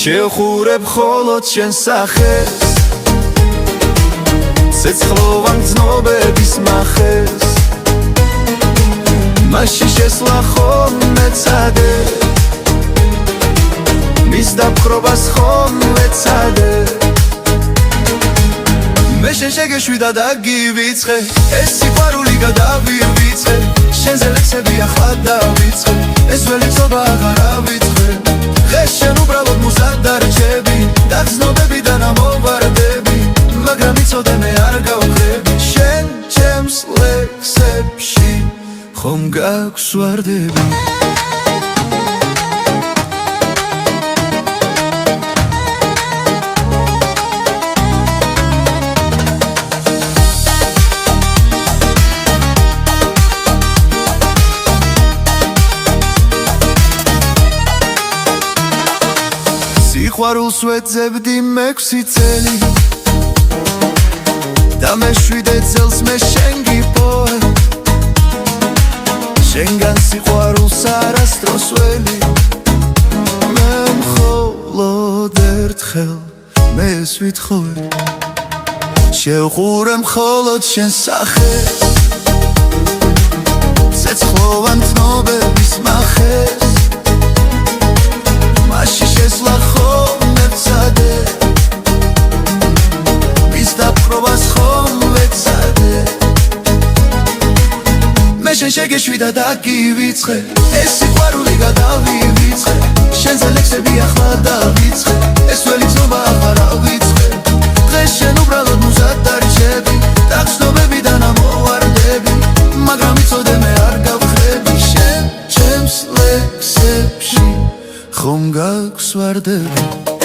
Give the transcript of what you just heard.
შევხურებ მხოლოდ შენს სახეს ცეცხლოვან გრძნობების მახეს მასში შესვლა ხოლმე ცადე მის დაპყრობას ხოლმე ცადე მე შენ შეგეშვი და დაგივიწყე ეს სიყვარული გადავივიწყე შენზე ლექსები ახლა დავიწყე ეს ველი ცობა აღარ ავიწყე დღეს შენ უბრალოდ მუსად დარჩები და გრძნობებიდან ამოვარდები მაგრამ იცოდე მე არ გავხდები შენ ჩემს ლექსებში ხომ გაგვსვარდები სიყვარულს ვეძებდი მე-6 წელი და მე-7 წელს მე შენ გიპოვე შენგან სიყვარულს არასდროს ველი მე მხოლოდ ერთხელ მე ეს ვითხოვე შევხურე მხოლოდ შენს სახეს ცეცხლოვან გრძნობების მახეს მასში შესვლა ხოლმე ვცადე მის დაპყრობას ხოლმე ვცადე მე შენ შეგეშვი და დაგივიწყე ეს სიყვარული გადავივიწყე შენზე ლექსები ახლა დავიწყე ეს ველი ცობა აღარ ავიწყე დღეს შენ უბრალოდ მუსად დარჩები და გრძნობებიდან ამოვარდები მაგრამ იცოდე მე არ გავხდები შენ ჩემს ლექსებში ხომ გაგვსვარდები